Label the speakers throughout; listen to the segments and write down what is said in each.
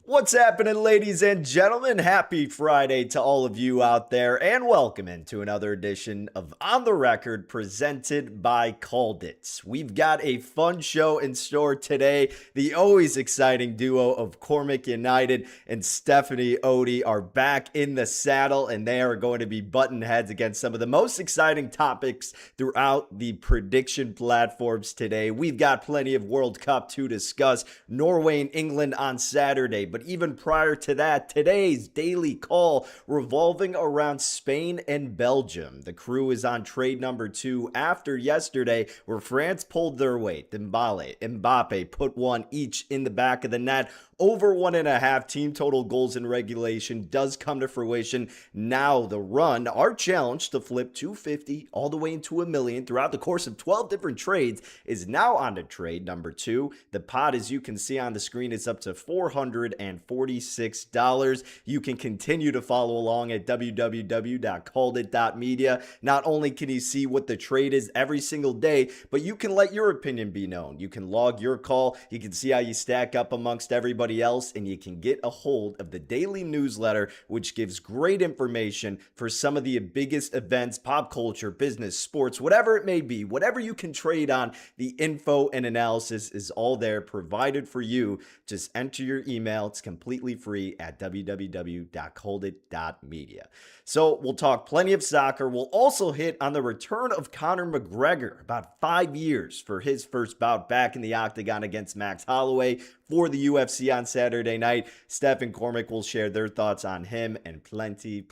Speaker 1: What's happening, ladies and gentlemen? Happy Friday to all of you out there, and welcome into another edition of On The Record presented by CalledIt. We've got a fun show in store today. The always exciting duo of Cormac United and Stephanie Odie are back in the saddle, and they are going to be butting heads against some of the most exciting topics throughout the prediction platforms today. We've got plenty of World Cup to discuss. Norway and England on Saturday, but even prior to that, today's daily call revolving around Spain and Belgium. The crew is on trade number 2 after yesterday, where France pulled their weight. Mbappe put one each in the back of the net. Over 1.5 team total goals in regulation does come to fruition. Now the run, our challenge to flip 250 all the way into $1 million throughout the course of 12 different trades, is now on to trade number 2. The pot, as you can see on the screen, is up to $446. You can continue to follow along at www.calledit.media. Not only can you see what the trade is every single day, but you can let your opinion be known. You can log your call. You can see how you stack up amongst everybody else, and you can get a hold of the daily newsletter, which gives great information for some of the biggest events, pop culture, business, sports, whatever it may be. Whatever you can trade on, the info and analysis is all there provided for you. Just enter your email. It's completely free at www.calledit.media. So we'll talk plenty of soccer. We'll also hit on the return of Conor McGregor, about 5 years for his first bout back in the octagon against Max Holloway for the UFC on Saturday night. Steph and Cormac will share their thoughts on him and plenty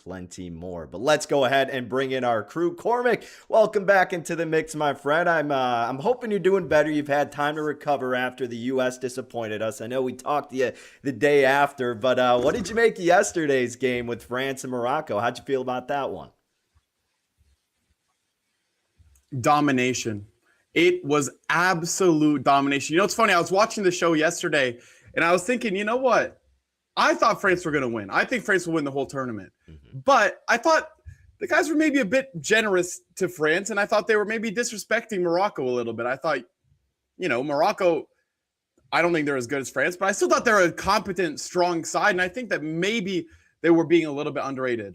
Speaker 1: more. But let's go ahead and bring in our crew. Cormac, welcome back into the mix, my friend. I'm hoping you're doing better. You've had time to recover after the U.S. disappointed us. I know we talked to you the day after, but what did you make of yesterday's game with France and Morocco? How'd you feel about that one?
Speaker 2: Domination. It was absolute domination. You know, it's funny. I was watching the show yesterday, and I was thinking, you know what? I thought France were going to win. I think France will win the whole tournament. But I thought the guys were maybe a bit generous to France, and I thought they were maybe disrespecting Morocco a little bit. I thought, you know, Morocco, I don't think they're as good as France, but I still thought they're a competent, strong side, and I think that maybe they were being a little bit underrated.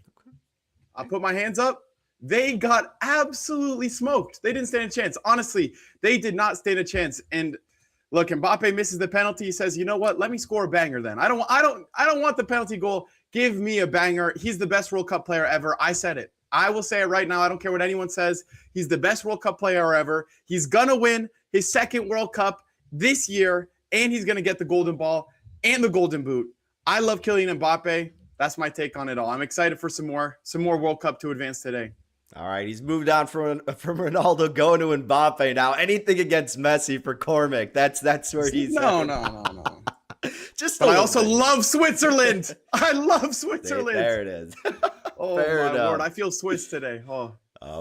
Speaker 2: I'll put my hands up. They got absolutely smoked. They didn't stand a chance. Honestly, they did not stand a chance. And look, Mbappe misses the penalty. He says, "You know what? Let me score a banger then. I don't want the penalty goal. Give me a banger. He's the best World Cup player ever." I said it. I will say it right now. I don't care what anyone says. He's the best World Cup player ever. He's gonna win his second World Cup this year, and he's gonna get the Golden Ball and the Golden Boot. I love Kylian Mbappe. That's my take on it all. I'm excited for some more World Cup to advance today.
Speaker 1: All right, he's moved on from Ronaldo going to Mbappe now. Anything against Messi for Cormac? That's where he's
Speaker 2: no.
Speaker 1: Just.
Speaker 2: But I also love Switzerland. I love Switzerland.
Speaker 1: There it is.
Speaker 2: Oh my Lord, I feel Swiss today.
Speaker 1: Oh,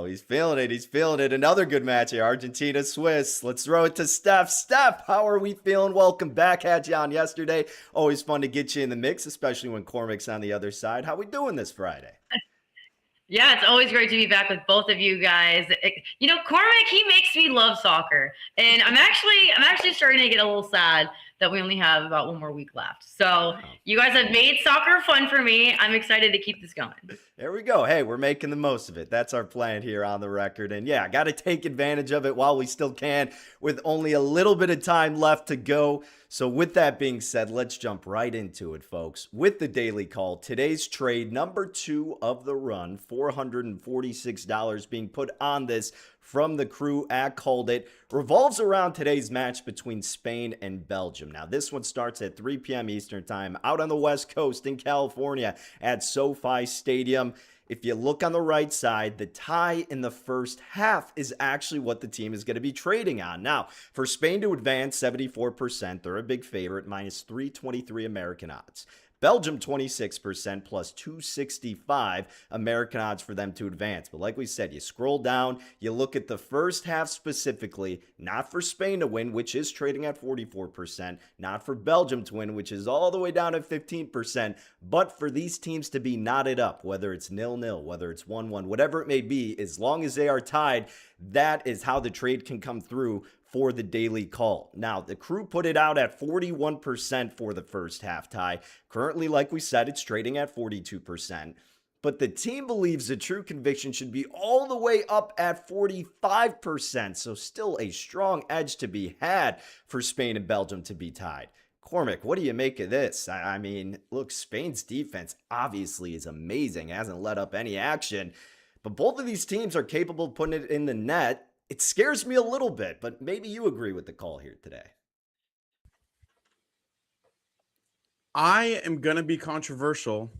Speaker 1: he's feeling it. He's feeling it. Another good match here, Argentina, Swiss. Let's throw it to Steph. Steph, how are we feeling? Welcome back. Had you on yesterday. Always fun to get you in the mix, especially when Cormac's on the other side. How we doing this Friday?
Speaker 3: Yeah, it's always great to be back with both of you guys. You know, Cormac, he makes me love soccer. And I'm actually starting to get a little sad that we only have about 1 more week left. So you guys have made soccer fun for me. I'm excited to keep this going.
Speaker 1: There we go. Hey, we're making the most of it. That's our plan here on the record. And yeah, got to take advantage of it while we still can, with only a little bit of time left to go. So with that being said, let's jump right into it, folks. With the daily call, today's trade number 2 of the run, $446 being put on this from the crew at CalledIt, revolves around today's match between Spain and Belgium. Now, this one starts at 3 p.m. Eastern time out on the West Coast in California at SoFi Stadium. If you look on the right side, the tie in the first half is actually what the team is going to be trading on. Now, for Spain to advance, 74%, they're a big favorite, minus 323 American odds. Belgium 26% plus 265 American odds for them to advance. But like we said, you scroll down, you look at the first half specifically, not for Spain to win, which is trading at 44%, not for Belgium to win, which is all the way down at 15%, but for these teams to be knotted up, whether it's 0-0, whether it's 1-1, whatever it may be, as long as they are tied, that is how the trade can come through for the daily call. Now, the crew put it out at 41% for the first half, Ty. Currently, like we said, it's trading at 42%. But the team believes the true conviction should be all the way up at 45%. So still a strong edge to be had for Spain and Belgium to be tied. Cormac, what do you make of this? I mean, look, Spain's defense obviously is amazing, hasn't let up any action, but both of these teams are capable of putting it in the net. It scares me a little bit, but maybe you agree with the call here today.
Speaker 2: I am going to be controversial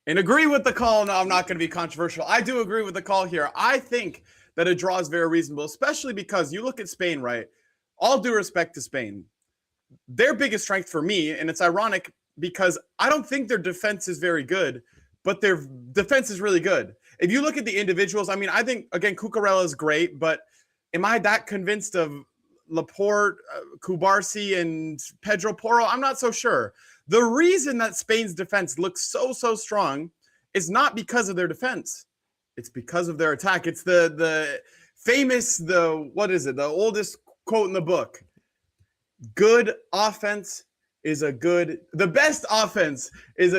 Speaker 2: and agree with the call. No, I'm not going to be controversial. I do agree with the call here. I think that a draw is very reasonable, especially because you look at Spain, right? All due respect to Spain, their biggest strength for me, and it's ironic because I don't think their defense is very good, but their defense is really good. If you look at the individuals, I mean, I think, again, Cucurella is great, but am I that convinced of Laporte, Kubarsi, and Pedro Porro? I'm not so sure. The reason that Spain's defense looks so strong is not because of their defense. It's because of their attack. It's the famous, the oldest quote in the book. The best offense is a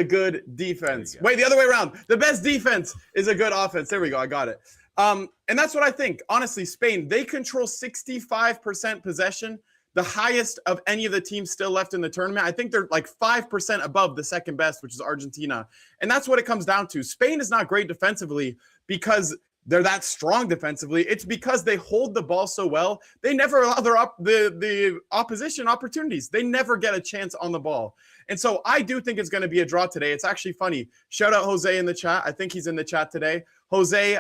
Speaker 2: good defense. Wait, the other way around. The best defense is a good offense. There we go. I got it. And that's what I think. Honestly, Spain, they control 65% possession, the highest of any of the teams still left in the tournament. I think they're like 5% above the second best, which is Argentina. And that's what it comes down to. Spain is not great defensively because they're that strong defensively. It's because they hold the ball so well. They never allow the opposition opportunities. They never get a chance on the ball. And so I do think it's going to be a draw today. It's actually funny. Shout out Jose in the chat. I think he's in the chat today. Jose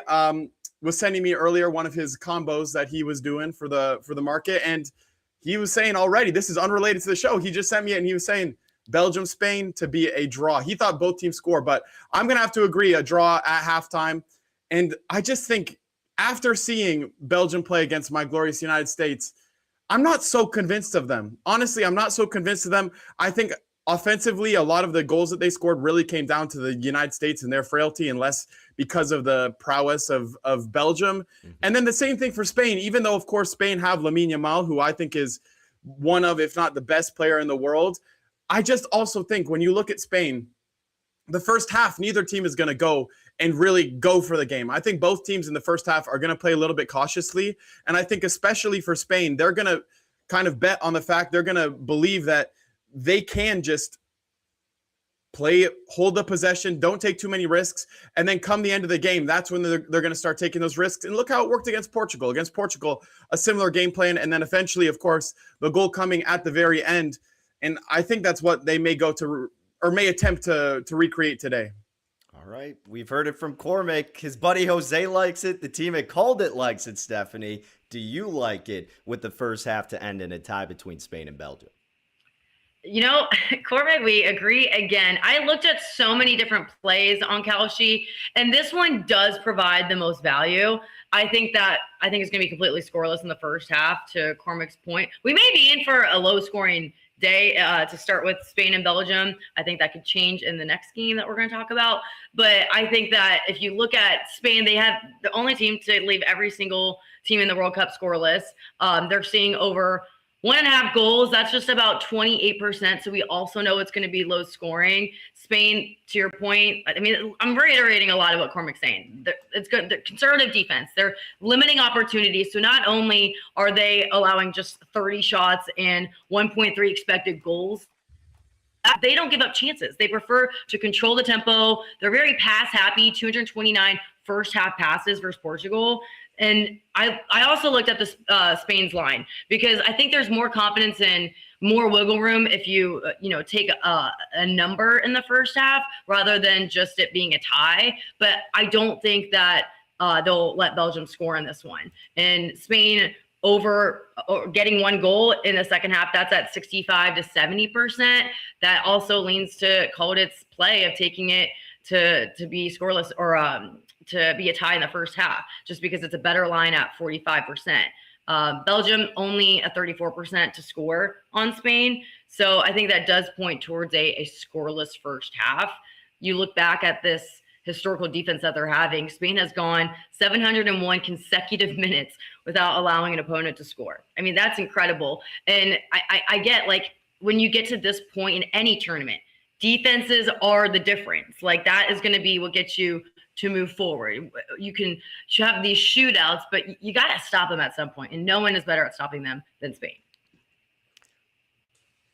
Speaker 2: was sending me earlier one of his combos that he was doing for the market. And he was saying already, this is unrelated to the show. He just sent me it and he was saying Belgium, Spain to be a draw. He thought both teams score, but I'm going to have to agree a draw at halftime. And I just think after seeing Belgium play against my glorious United States, I'm not so convinced of them. Honestly, I'm not so convinced of them. I think offensively, a lot of the goals that they scored really came down to the United States and their frailty and less because of the prowess of Belgium. Mm-hmm. And then the same thing for Spain, even though, of course, Spain have Lamine Yamal, who I think is one of, if not the best player in the world. I just also think when you look at Spain, the first half, neither team is going to go and really go for the game. I think both teams in the first half are going to play a little bit cautiously. And I think especially for Spain, they're going to kind of bet on the fact they're going to believe that they can just play, hold the possession, don't take too many risks. And then come the end of the game, that's when they're going to start taking those risks. And look how it worked against Portugal. Against Portugal, a similar game plan. And then eventually, of course, the goal coming at the very end. And I think that's what they may go to or may attempt to recreate today.
Speaker 1: All right. We've heard it from Cormac. His buddy Jose likes it. The team at CalledIt likes it, Stephanie. Do you like it with the first half to end in a tie between Spain and Belgium?
Speaker 3: You know, Cormac, we agree again. I looked at so many different plays on CalledIt, and this one does provide the most value. I think it's going to be completely scoreless in the first half, to Cormac's point. We may be in for a low-scoring day to start with Spain and Belgium. I think that could change in the next game that we're going to talk about. But I think that if you look at Spain, they have the only team to leave every single team in the World Cup scoreless. They're seeing over 1.5 goals. That's just about 28%. So we also know it's going to be low scoring. Spain, to your point, I mean, I'm reiterating a lot of what Cormac's saying. It's good. They're conservative defense. They're limiting opportunities. So not only are they allowing just 30 shots and 1.3 expected goals, they don't give up chances. They prefer to control the tempo. They're very pass happy, 229 first half passes versus Portugal. And I also looked at the Spain's line because I think there's more confidence and more wiggle room if you take a number in the first half rather than just it being a tie. But I don't think that they'll let Belgium score in this one. And Spain over getting one goal in the second half, that's at 65 to 70%. That also leans to CalledIt's play of taking it to be scoreless or to be a tie in the first half, just because it's a better line at 45%. Belgium only a 34% to score on Spain. So I think that does point towards a scoreless first half. You look back at this historical defense that they're having. Spain has gone 701 consecutive minutes without allowing an opponent to score. I mean, that's incredible. And I get, like, when you get to this point in any tournament, defenses are the difference. Like, that is going to be what gets you to move forward. You can have these shootouts, but you got to stop them at some point, and no one is better at stopping them than Spain.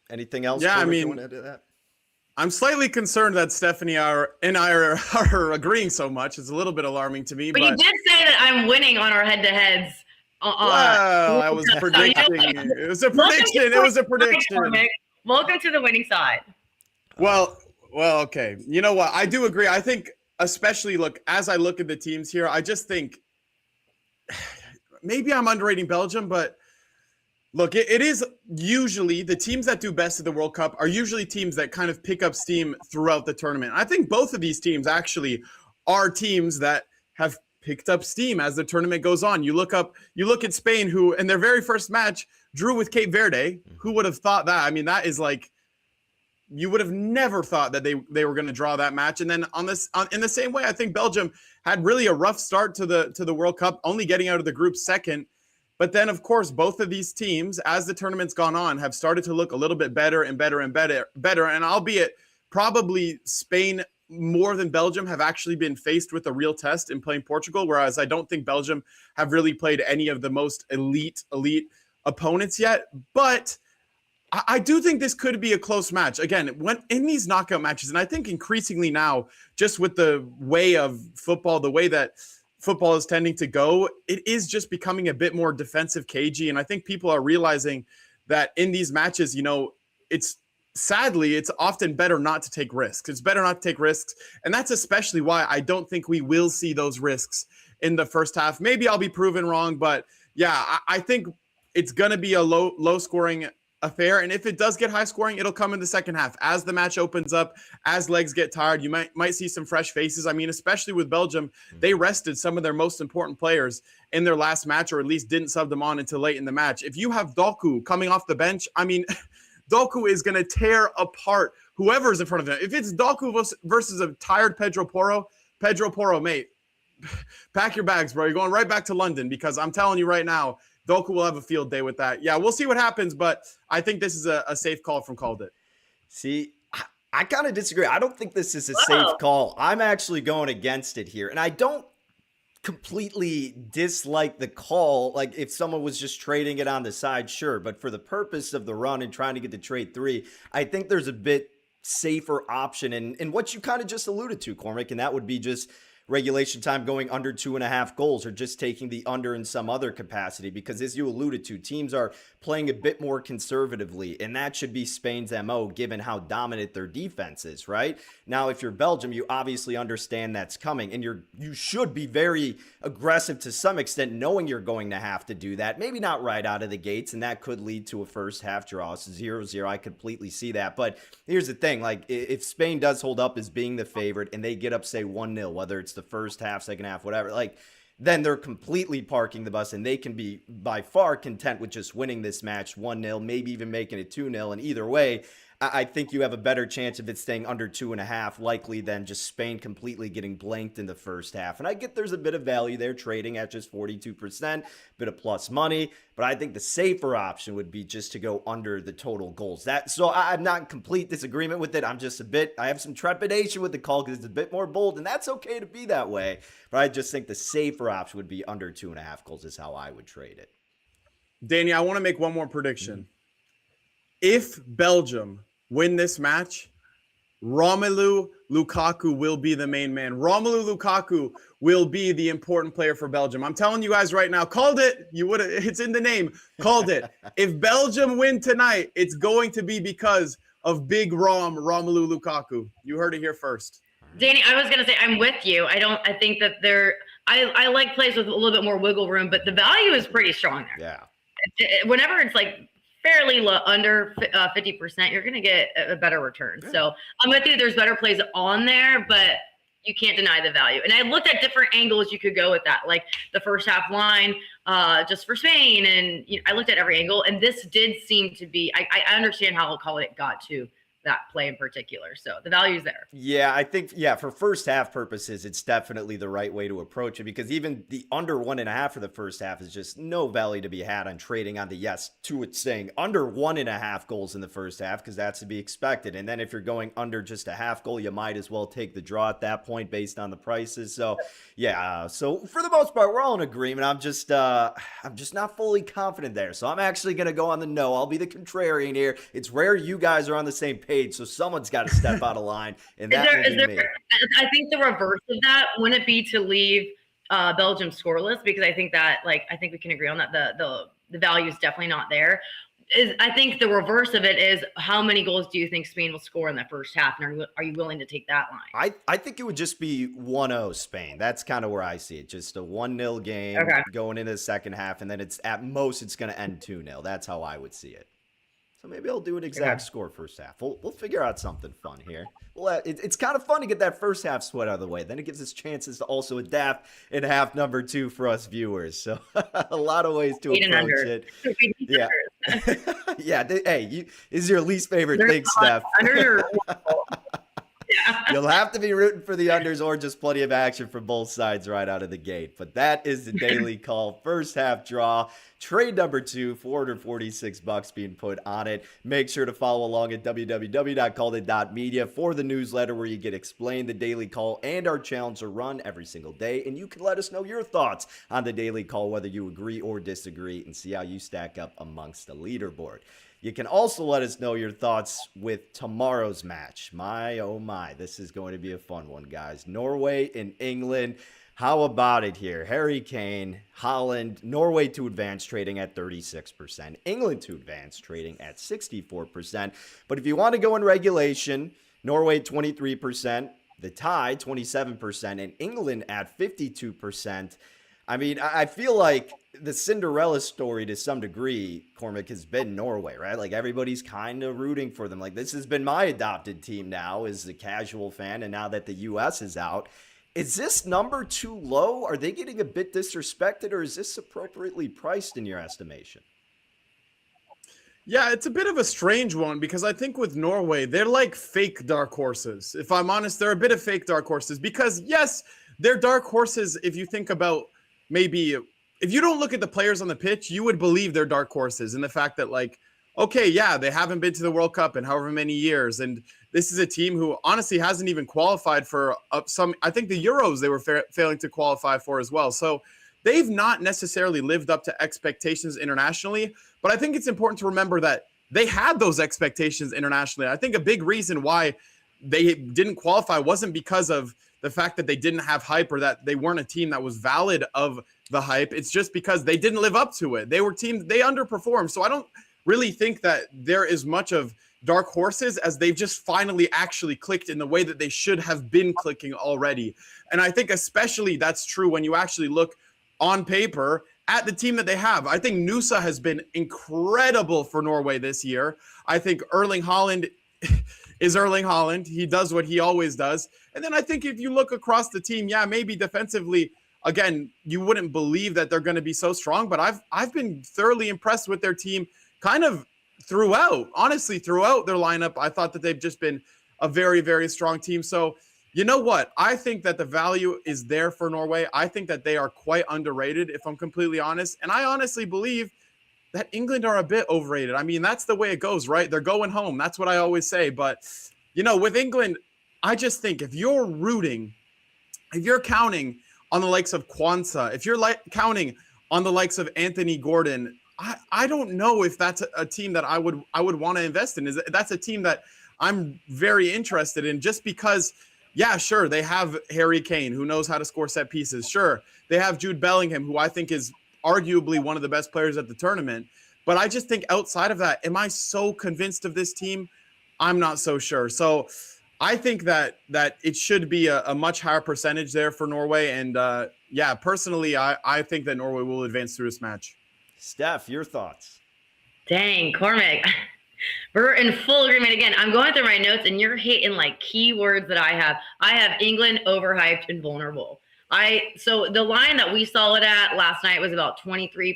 Speaker 1: Anything else?
Speaker 2: Yeah, I mean,
Speaker 1: you want to add to that?
Speaker 2: I'm slightly concerned that Stephanie and I are agreeing so much. It's a little bit alarming to me.
Speaker 3: But you did say that I'm winning on our head-to-heads.
Speaker 2: Well, I was predicting. It was a prediction. It was a prediction.
Speaker 3: Welcome to the winning side.
Speaker 2: Well, okay. You know what? I do agree. I think, especially, look, as I look at the teams here, I just think maybe I'm underrating Belgium, but look, it is usually the teams that do best at the World Cup are usually teams that kind of pick up steam throughout the tournament. I think both of these teams actually are teams that have picked up steam as the tournament goes on. You look at Spain, who in their very first match drew with Cape Verde. Who would have thought that? I mean, that is like, you would have never thought that they were going to draw that match. And then in the same way, I think Belgium had really a rough start to the World Cup, only getting out of the group second. But then, of course, both of these teams, as the tournament's gone on, have started to look a little bit better and better and better. And albeit probably Spain more than Belgium have actually been faced with a real test in playing Portugal, whereas I don't think Belgium have really played any of the most elite opponents yet. But I do think this could be a close match. Again, when in these knockout matches, and I think increasingly now, just with the way of football, the way that football is tending to go, it is just becoming a bit more defensive, cagey. And I think people are realizing that in these matches, you know, it's often better not to take risks. It's better not to take risks. And that's especially why I don't think we will see those risks in the first half. Maybe I'll be proven wrong, but yeah, I think it's going to be a low scoring affair. And if it does get high scoring, it'll come in the second half. As the match opens up, as legs get tired, you might see some fresh faces. I mean, especially with Belgium, they rested some of their most important players in their last match, or at least didn't sub them on until late in the match. If you have Doku coming off the bench, I mean, Doku is going to tear apart whoever is in front of him. If it's Doku versus a tired Pedro Porro, mate, pack your bags, bro. You're going right back to London, because I'm telling you right now, Doku will have a field day with that. Yeah, we'll see what happens, but I think this is a safe call from CalledIt.
Speaker 1: See, I kind of disagree. I don't think this is a safe call. I'm actually going against it here. And I don't completely dislike the call. Like, if someone was just trading it on the side, sure. But for the purpose of the run and trying to get to trade 3, I think there's a bit safer option in what you kind of just alluded to, Cormac, and that would be just regulation time going under 2.5 goals, or just taking the under in some other capacity, because as you alluded to, teams are playing a bit more conservatively, and that should be Spain's MO given how dominant their defense is, right? Now, if you're Belgium, you obviously understand that's coming, and you should be very aggressive to some extent, knowing you're going to have to do that. Maybe not right out of the gates, and that could lead to a first half draw. So 0-0, I completely see that. But here's the thing, like, if Spain does hold up as being the favorite and they get up, say, 1-0, whether it's the first half, second half, whatever, like, then they're completely parking the bus, and they can be by far content with just winning this match 1-0, maybe even making it 2-0. And either way, I think you have a better chance of it staying under 2.5 likely than just Spain completely getting blanked in the first half. And I get there's a bit of value there trading at just 42%, bit of plus money, but I think the safer option would be just to go under the total goals. So I'm not in complete disagreement with it. I have some trepidation with the call because it's a bit more bold, and that's okay to be that way. But I just think the safer option would be under 2.5 goals is how I would trade it.
Speaker 2: Danny, I want to make one more prediction. If Belgium win this match, Romelu Lukaku will be the main man. Romelu Lukaku will be the important player for Belgium. I'm telling you guys right now, CalledIt. It's in the name. CalledIt. If Belgium win tonight, it's going to be because of Big Romelu Lukaku. You heard it here first.
Speaker 3: Danny, I was going to say, I'm with you. I think that I like plays with a little bit more wiggle room, but the value is pretty strong there.
Speaker 1: Yeah.
Speaker 3: Whenever it's like fairly low, under 50%, you're going to get a better return. Yeah. So I'm with you. There's better plays on there, but you can't deny the value. And I looked at different angles you could go with that, like the first half line just for Spain. And I looked at every angle, and this did seem to be, I understand how CalledIt got to that play in particular. So the value's there.
Speaker 1: Yeah, I think, for first half purposes, it's definitely the right way to approach it, because even the under 1.5 for the first half is just no value to be had on trading on the yes to it saying under 1.5 goals in the first half, because that's to be expected. And then if you're going under just a half goal, you might as well take the draw at that point based on the prices. So yeah, so for the most part, we're all in agreement. I'm just not fully confident there. So I'm actually going to go on the no. I'll be the contrarian here. It's rare you guys are on the same page, so someone's got to step out of line, and that will be me.
Speaker 3: I think the reverse of that wouldn't be to leave Belgium scoreless, because I think that, like, I think we can agree on that. The value is definitely not there. I think the reverse of it is, how many goals do you think Spain will score in that first half, and are you willing to take that line?
Speaker 1: I think it would just be 1-0 Spain. That's kind of where I see it. Just a 1-0 game going into the second half, and then it's at most it's going to end 2-0. That's how I would see it. So maybe I'll do an exact score first half. We'll figure out something fun here. Well, it's kind of fun to get that first half sweat out of the way. Then it gives us chances to also adapt in half number 2 for us viewers. So a lot of ways to approach it. Yeah. Yeah. Hey, this is your least favorite thing, Steph. You'll have to be rooting for the unders, or just plenty of action from both sides right out of the gate. But that is the daily call first half draw. Trade number 2, $446 being put on it. Make sure to follow along at www.calledit.media for the newsletter, where you get explained the daily call and our challenge are run every single day. And you can let us know your thoughts on the daily call, whether you agree or disagree, and see how you stack up amongst the leaderboard. You can also let us know your thoughts with tomorrow's match. My, oh my, this is going to be a fun one, guys. Norway and England. How about it here? Harry Kane, Holland, Norway to advance, trading at 36%. England to advance, trading at 64%. But if you want to go in regulation, Norway 23%, the tie 27%, and England at 52%. I mean, I feel like the Cinderella story to some degree, Cormac, has been Norway, right? Like, everybody's kind of rooting for them. Like, this has been my adopted team now as a casual fan, and now that the U.S. is out. Is this number too low? Are they getting a bit disrespected, or is this appropriately priced in your estimation?
Speaker 2: Yeah, it's a bit of a strange one, because I think with Norway, they're like fake dark horses. If I'm honest, they're a bit of fake dark horses, because yes, they're dark horses. If you think about, maybe if you don't look at the players on the pitch, you would believe they're dark horses. And the fact that, like, okay, yeah, they haven't been to the World Cup in however many years. And this is a team who honestly hasn't even qualified for I think the Euros they were failing to qualify for as well. So they've not necessarily lived up to expectations internationally. But I think it's important to remember that they had those expectations internationally. I think a big reason why they didn't qualify wasn't because of the fact that they didn't have hype, or that they weren't a team that was valid of the hype. It's just because they didn't live up to it. They underperformed. So I don't really think that there is much of dark horses, as they've just finally actually clicked in the way that they should have been clicking already. And I think especially that's true when you actually look on paper at the team that they have. I think Nusa has been incredible for Norway this year. I think Erling Haaland is Erling Haaland. He does what he always does. And then I think if you look across the team, yeah, maybe defensively, again, you wouldn't believe that they're going to be so strong, but I've been thoroughly impressed with their team kind of throughout their lineup. I thought that they've just been a very, very strong team. So you know what? I think that the value is there for Norway. I think that they are quite underrated, if I'm completely honest. And I honestly believe that England are a bit overrated. I mean, that's the way it goes, right? They're going home. That's what I always say. But, you know, with England, I just think if you're counting on the likes of Kwanzaa, if you're counting on the likes of Anthony Gordon, I don't know if that's a team that I would want to invest in. That's a team that I'm very interested in, just because, yeah, sure, they have Harry Kane, who knows how to score set pieces. Sure, they have Jude Bellingham, who I think is arguably one of the best players at the tournament. But I just think outside of that, am I so convinced of this team? I'm not so sure. So I think that it should be a much higher percentage there for Norway. And yeah, personally, I think that Norway will advance through this match.
Speaker 1: Steph, your thoughts?
Speaker 3: Dang, Cormac. We're in full agreement again. I'm going through my notes, and you're hitting like keywords that I have. I have England overhyped and vulnerable. So the line that we saw it at last night was about 23%.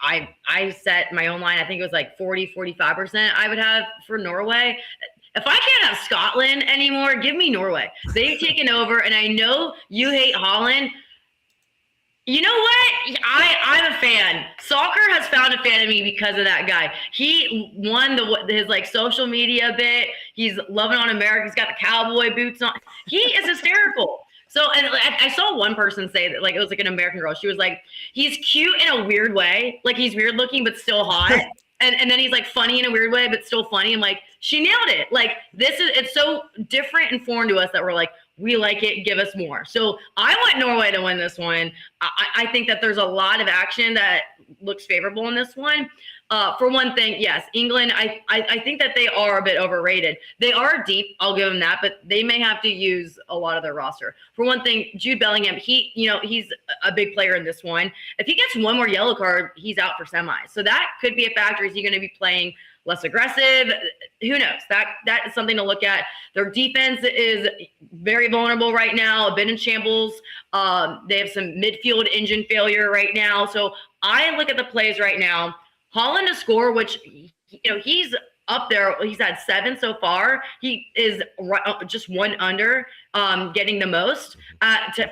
Speaker 3: I set my own line. I think it was like 40-45% I would have for Norway. If I can't have Scotland anymore, give me Norway. They've taken over, and I know you hate Holland. You know what? I'm a fan. Soccer has found a fan of me because of that guy. He won his like social media bit. He's loving on America. He's got the cowboy boots on. He is hysterical. So, and I saw one person say that, like, it was like an American girl. She was like, he's cute in a weird way. Like, he's weird looking, but still hot. And then he's like funny in a weird way, but still funny. I'm like, she nailed it. Like, it's so different and foreign to us that we're like, we like it, give us more. So I want Norway to win this one. I think that there's a lot of action that looks favorable in this one. For one thing, yes, England, I think that they are a bit overrated. They are deep, I'll give them that, but they may have to use a lot of their roster. For one thing, Jude Bellingham, he's a big player in this one. If he gets one more yellow card, he's out for semis. So that could be a factor. Is he going to be playing less aggressive? Who knows? That is something to look at. Their defense is very vulnerable right now, a bit in shambles. They have some midfield engine failure right now. So I look at the plays right now. Holland to score, which, he's up there. He's had 7 so far. He is just 1 under getting the most.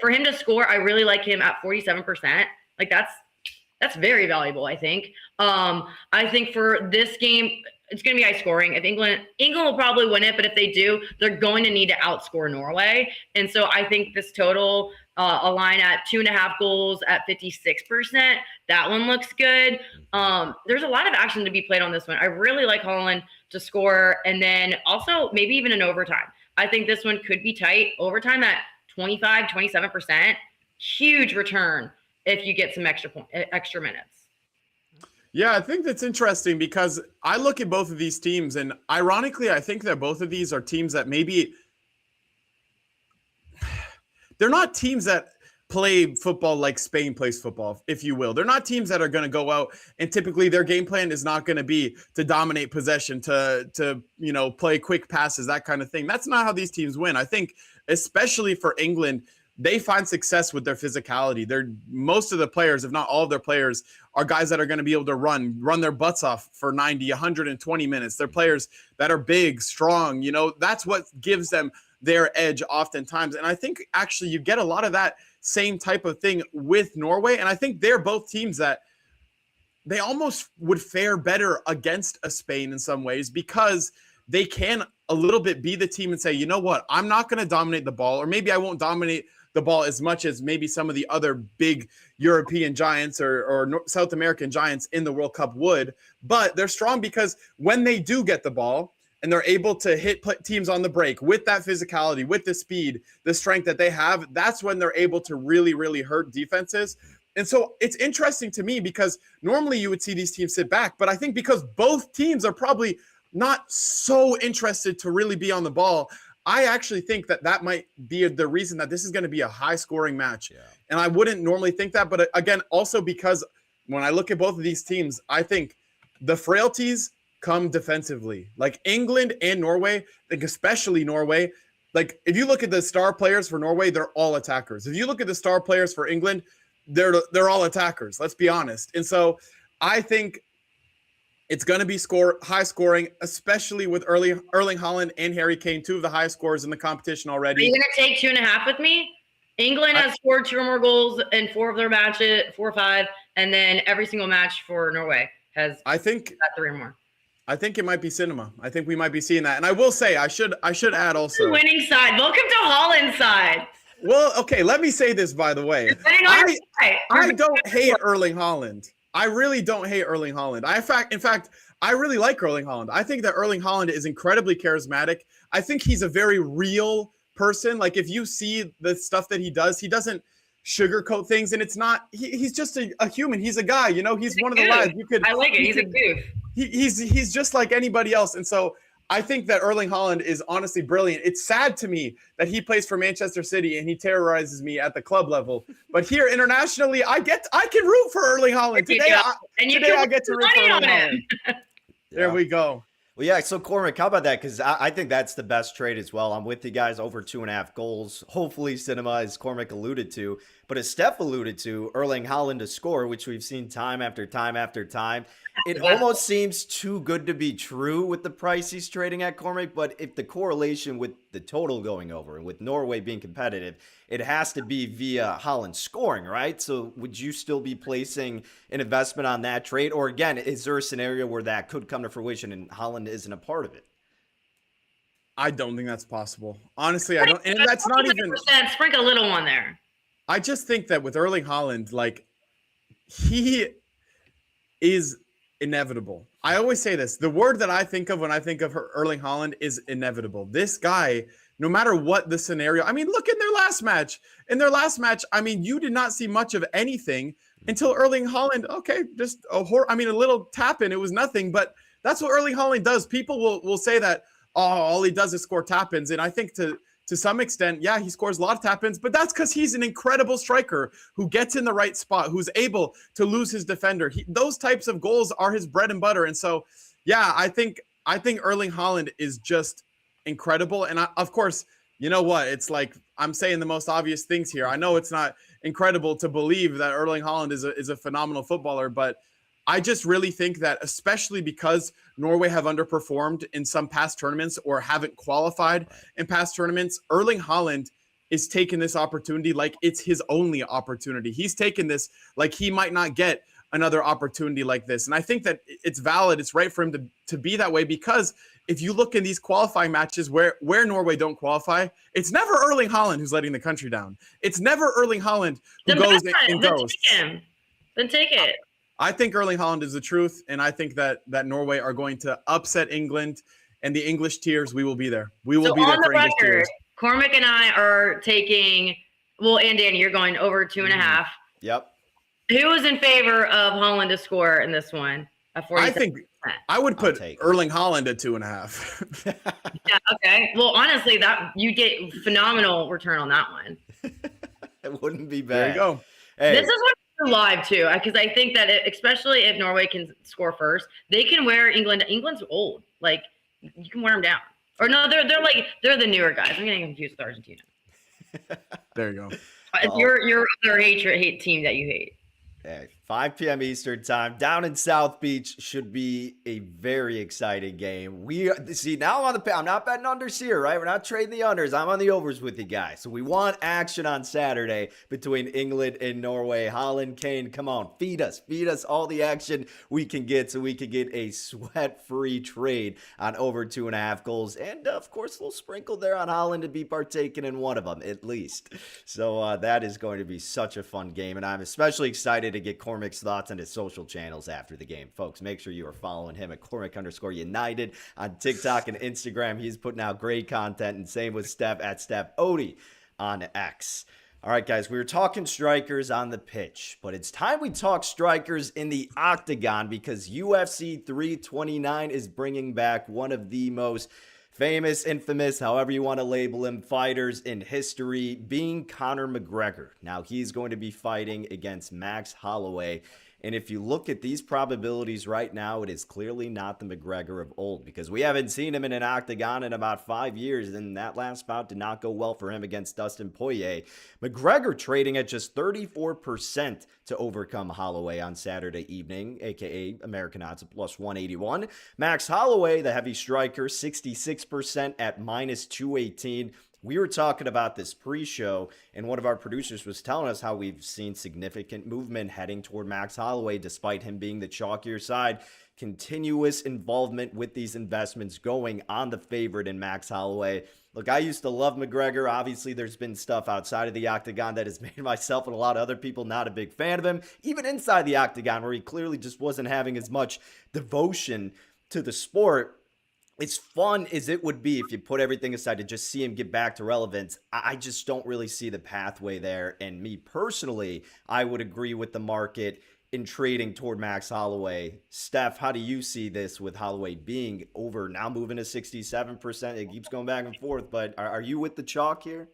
Speaker 3: For him to score, I really like him at 47%. Like, that's very valuable, I think. I think for this game, it's going to be high scoring. If England will probably win it, but if they do, they're going to need to outscore Norway. And so I think this total, a line at 2.5 goals at 56%, that one looks good. There's a lot of action to be played on this one. I really like Holland to score, and then also maybe even an overtime. I think this one could be tight. Overtime at 25-27%, huge return if you get some extra minutes.
Speaker 2: Yeah, I think that's interesting because I look at both of these teams, and ironically, I think that both of these are teams that maybe they're not teams that play football like Spain plays football, if you will. They're not teams that are going to go out and typically their game plan is not going to be to dominate possession, to play quick passes, that kind of thing. That's not how these teams win. I think especially for England, they find success with their physicality. Most of the players, if not all of their players, are guys that are going to be able to run their butts off for 90, 120 minutes. They're players that are big, strong. That's what gives them their edge oftentimes. And I think actually you get a lot of that same type of thing with Norway. And I think they're both teams that they almost would fare better against a Spain in some ways because they can a little bit be the team and say, you know what, I'm not going to dominate the ball, or maybe I won't dominate the ball as much as maybe some of the other big European giants or South American giants in the World Cup would, but they're strong because when they do get the ball and they're able to hit teams on the break with that physicality, with the speed, the strength that they have, that's when they're able to really, really hurt defenses. And so it's interesting to me because normally you would see these teams sit back, but I think because both teams are probably not so interested to really be on the ball, I actually think that might be the reason that this is going to be a high-scoring match. Yeah. And I wouldn't normally think that, but again, also because when I look at both of these teams, I think the frailties come defensively. Like England and Norway, like especially Norway, like if you look at the star players for Norway, they're all attackers. If you look at the star players for England, they're all attackers, let's be honest. And so I think it's going to be high scoring, especially with Erling Haaland and Harry Kane, 2 of the highest scorers in the competition already.
Speaker 3: Are you going to take 2.5 with me? England has scored 2 or more goals in 4 of their matches, 4 or 5, and then every single match for Norway has got 3 or more.
Speaker 2: I think it might be cinema. I think we might be seeing that. And I will say, I should add also.
Speaker 3: Winning side. Welcome to Holland's side.
Speaker 2: Well, okay, let me say this, by the way. I don't hate Erling Haaland. I really don't hate Erling Haaland. In fact, I really like Erling Haaland. I think that Erling Haaland is incredibly charismatic. I think he's a very real person. Like if you see the stuff that he doesn't sugarcoat things, and it's not. He's just a human. He's a guy. He's one of the lads.
Speaker 3: I like it. He's a goof.
Speaker 2: He's just like anybody else, and so I think that Erling Haaland is honestly brilliant. It's sad to me that he plays for Manchester City and he terrorizes me at the club level. But here internationally, I can root for Erling Haaland. Today I get to root for Erling Haaland. There we go.
Speaker 1: Well, yeah, so Cormac, how about that? Because I think that's the best trade as well. I'm with you guys, over 2.5 goals. Hopefully cinema, as Cormac alluded to. But as Steph alluded to, Erling Haaland to score, which we've seen time after time after time, it almost seems too good to be true with the price he's trading at, Cormac. But if the correlation with the total going over and with Norway being competitive, it has to be via Haaland scoring, right? So would you still be placing an investment on that trade? Or again, is there a scenario where that could come to fruition and Haaland isn't a part of it?
Speaker 2: I don't think that's possible. Honestly, I don't. And that's not even.
Speaker 3: Sprinkle a little one there.
Speaker 2: I just think that with Erling Haaland, like, he is inevitable. I always say this. The word that I think of when I think of Erling Haaland is inevitable. This guy, no matter what the scenario, I mean, look in their last match. In their last match, I mean, you did not see much of anything until Erling Haaland, okay, just a little tap in. It was nothing, but that's what Erling Haaland does. People will say that, oh, all he does is score tap-ins. And I think to some extent, yeah, he scores a lot of tap-ins, but that's because he's an incredible striker who gets in the right spot, who's able to lose his defender. Those types of goals are his bread and butter. And so, yeah, I think Erling Haaland is just incredible. And of course, you know what? It's like I'm saying the most obvious things here. I know it's not incredible to believe that Erling Haaland is a phenomenal footballer, but I just really think that, especially because Norway have underperformed in some past tournaments or haven't qualified in past tournaments, Erling Haaland is taking this opportunity like it's his only opportunity. He's taken this like he might not get another opportunity like this. And I think that it's valid. It's right for him to be that way, because if you look in these qualifying matches where Norway don't qualify, it's never Erling Haaland who's letting the country down. It's never Erling Haaland who goes and goes.
Speaker 3: Then take it.
Speaker 2: I think Erling Haaland is the truth, and I think that Norway are going to upset England, and the English tears, we will be there. We will be there for English tears.
Speaker 3: Cormac and I are taking, and Danny, you're going over 2.5.
Speaker 1: Yep.
Speaker 3: Who is in favor of Haaland to score in this one?
Speaker 2: I think I would put Erling Haaland at 2.5.
Speaker 3: Yeah, okay. Well, honestly, that you get phenomenal return on that one.
Speaker 1: It wouldn't be bad.
Speaker 2: There you go.
Speaker 1: Hey.
Speaker 3: This is what live too, because I think that especially if Norway can score first, they can wear England. England's old, like you can wear them down. Or no, they're the newer guys. I'm getting confused with Argentina.
Speaker 2: There you go.
Speaker 3: Your other hate team that you hate.
Speaker 1: Hey, 5 p.m. Eastern time down in South Beach should be a very exciting game. We see now I'm not betting unders here, right? We're not trading the unders. I'm on the overs with you guys. So we want action on Saturday between England and Norway. Haaland, Kane, come on, feed us all the action we can get so we can get a sweat-free trade on over 2.5 goals. And of course, a little sprinkle there on Haaland to be partaking in one of them at least. So that is going to be such a fun game, and I'm especially excited to get Cormac's thoughts on his social channels after the game. Folks, make sure you are following him at Cormac_United on TikTok and Instagram. He's putting out great content, and same with Steph at Steph Odie on X. All right, guys, we were talking strikers on the pitch, but it's time we talk strikers in the octagon, because UFC 329 is bringing back one of the most famous, infamous, however you want to label him, fighters in history, being Conor McGregor. Now, he's going to be fighting against Max Holloway. And if you look at these probabilities right now, it is clearly not the McGregor of old, because we haven't seen him in an octagon in about 5 years, and that last bout did not go well for him against Dustin Poirier. McGregor trading at just 34% to overcome Holloway on Saturday evening, aka American odds of plus 181. Max Holloway, the heavy striker, 66% at minus 218. We were talking about this pre-show, and one of our producers was telling us how we've seen significant movement heading toward Max Holloway, despite him being the chalkier side. Continuous involvement with these investments going on the favorite in Max Holloway. Look, I used to love McGregor. Obviously, there's been stuff outside of the octagon that has made myself and a lot of other people not a big fan of him. Even inside the octagon, where he clearly just wasn't having as much devotion to the sport. As fun as it would be if you put everything aside to just see him get back to relevance, I just don't really see the pathway there. And me personally, I would agree with the market in trading toward Max Holloway. Steph, how do you see this with Holloway being over, now moving to 67%? It keeps going back and forth, but are you with the chalk here?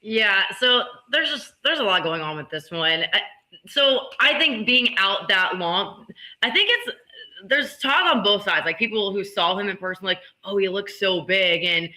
Speaker 1: Yeah,
Speaker 3: so there's a lot going on with this one. So I think being out that long, I think there's talk on both sides, like people who saw him in person, like, oh, he looks so big. And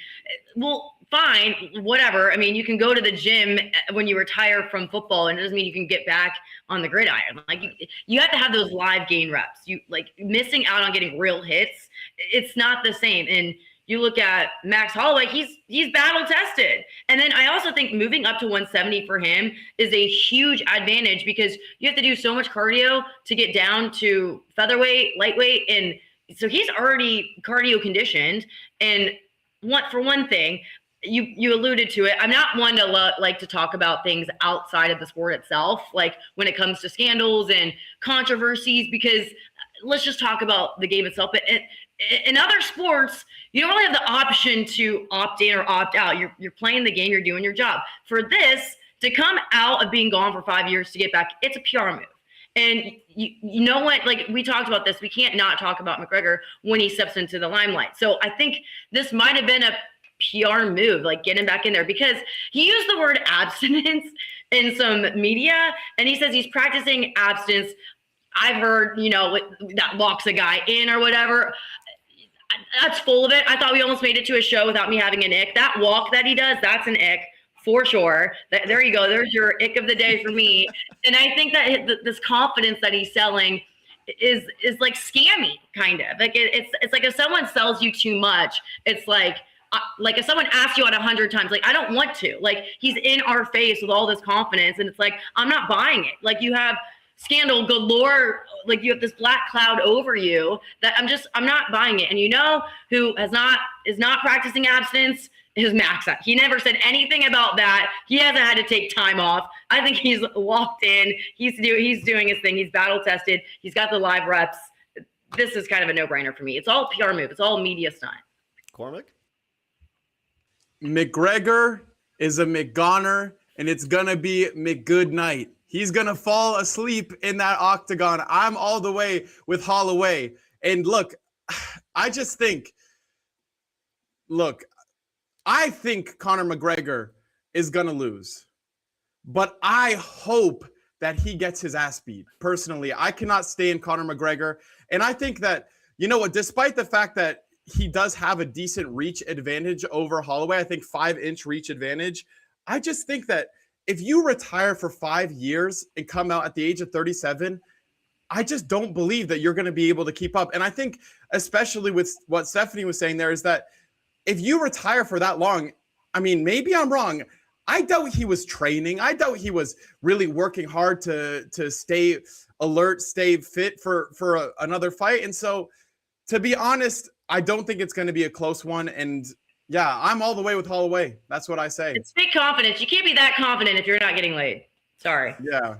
Speaker 3: well, fine, whatever. I mean, you can go to the gym when you retire from football, and it doesn't mean you can get back on the gridiron. Like you have to have those live gain reps. You like missing out on getting real hits. It's not the same. And you look at Max Holloway, he's battle tested. And then I also think moving up to 170 for him is a huge advantage because you have to do so much cardio to get down to featherweight, lightweight, and so he's already cardio conditioned. And for one thing, you alluded to it. I'm not one to like to talk about things outside of the sport itself, like when it comes to scandals and controversies, because let's just talk about the game itself. But in other sports, you don't really have the option to opt in or opt out. You're playing the game, you're doing your job. For this to come out of being gone for 5 years to get back, it's a PR move. And you know what, like we talked about this, we can't not talk about McGregor when he steps into the limelight. So I think this might have been a PR move, like getting back in there, because he used the word abstinence in some media, and he says he's practicing abstinence. I've heard, that locks a guy in or whatever. That's full of it. I thought we almost made it to a show without me having an ick. That walk that he does, that's an ick for sure. There you go. There's your ick of the day for me. And I think that this confidence that he's selling is like scammy, kind of. Like it's like if someone sells you too much, it's like if someone asks you out 100 times, like I don't want to. Like he's in our face with all this confidence, and it's like I'm not buying it. Like you have scandal galore, like you have this black cloud over you that I'm not buying it. And who is not practicing abstinence is Max. He never said anything about that. He hasn't had to take time off. I think he's walked in. He's doing his thing. He's battle tested. He's got the live reps. This is kind of a no-brainer for me. It's all PR move. It's all media stunt.
Speaker 1: Cormac?
Speaker 2: McGregor is a McGoner, and it's gonna be McGoodnight. He's going to fall asleep in that octagon. I'm all the way with Holloway. And look, I think Conor McGregor is going to lose. But I hope that he gets his ass beat. Personally, I cannot stand Conor McGregor. And I think that, despite the fact that he does have a decent reach advantage over Holloway, I think 5-inch reach advantage, I just think that if you retire for 5 years and come out at the age of 37, I just don't believe that you're going to be able to keep up. And I think, especially with what Stephanie was saying there, is that if you retire for that long, I mean, maybe I'm wrong. I doubt he was training. I doubt he was really working hard to stay alert, stay fit for another fight. And so, to be honest, I don't think it's going to be a close one. And yeah, I'm all the way with Holloway. That's what I say.
Speaker 3: It's fake confidence. You can't be that confident if you're not getting laid. Sorry.
Speaker 2: Yeah.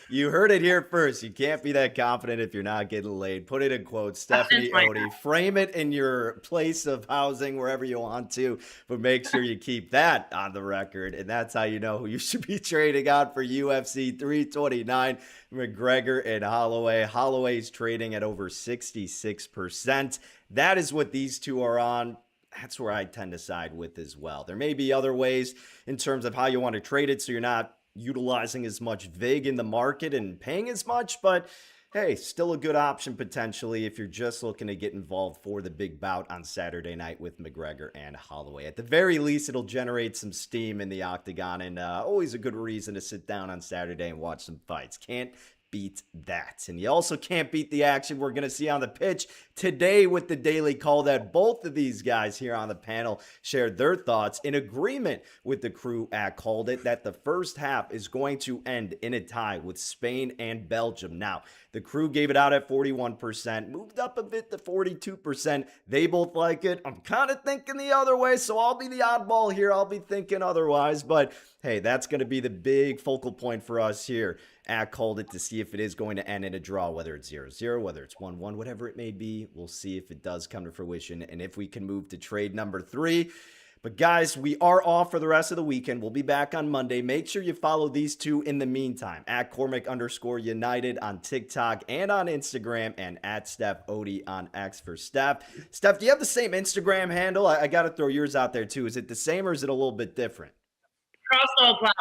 Speaker 1: You heard it here first. You can't be that confident if you're not getting laid. Put it in quotes. Stephanie Odie. Frame it in your place of housing, wherever you want to, but make sure you keep that on the record. And that's how you know who you should be trading on for UFC 329. McGregor and Holloway. Holloway's trading at over 66%. That is what these two are on. That's where I tend to side with as well. There may be other ways in terms of how you want to trade it so you're not utilizing as much VIG in the market and paying as much, but hey, still a good option potentially if you're just looking to get involved for the big bout on Saturday night with McGregor and Holloway. At the very least, it'll generate some steam in the octagon, and always a good reason to sit down on Saturday and watch some fights. Can't beat that. And you also can't beat the action we're going to see on the pitch today with the Daily Call that both of these guys here on the panel shared their thoughts in agreement with the crew at Called It that the first half is going to end in a tie with Spain and Belgium. Now, the crew gave it out at 41%, moved up a bit to 42%. They both like it. I'm kind of thinking the other way, so I'll be the oddball here. I'll be thinking otherwise, but hey, that's going to be the big focal point for us here at Called It to see if it is going to end in a draw, whether it's 0-0, whether it's 1-1, whatever it may be. We'll see if it does come to fruition and if we can move to trade number 3. But guys, we are off for the rest of the weekend. We'll be back on Monday. Make sure you follow these two in the meantime. At Cormac_United on TikTok and on Instagram, and at Steph Odie on X for Steph. Steph, do you have the same Instagram handle? I got to throw yours out there too. Is it the same or is it a little bit different?
Speaker 3: Cross all platforms.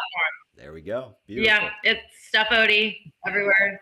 Speaker 1: There we go. Beautiful.
Speaker 3: Yeah, it's Steph Odie everywhere.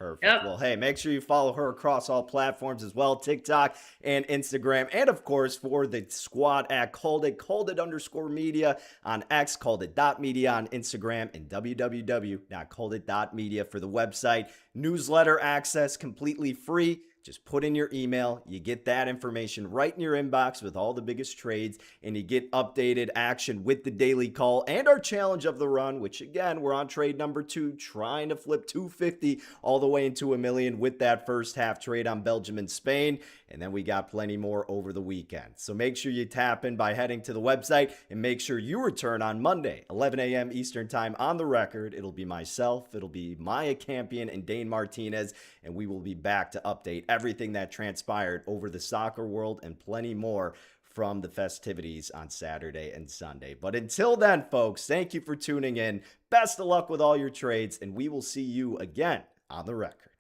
Speaker 1: Perfect.
Speaker 3: Yep.
Speaker 1: Well, hey, make sure you follow her across all platforms as well, TikTok and Instagram. And of course, for the squad at CalledIt_media on X, CalledIt.media on Instagram, and www.calledit.media for the website. Newsletter access completely free. Just put in your email, you get that information right in your inbox with all the biggest trades, and you get updated action with the daily call and our challenge of the run, which again, we're on trade number 2, trying to flip 250 all the way into $1 million with that first half trade on Belgium and Spain. And then we got plenty more over the weekend. So make sure you tap in by heading to the website, and make sure you return on Monday, 11 a.m. Eastern time on the record. It'll be myself, it'll be Maya Campion and Dane Martinez, and we will be back to update everything that transpired over the soccer world and plenty more from the festivities on Saturday and Sunday. But until then, folks, thank you for tuning in. Best of luck with all your trades, and we will see you again on the record.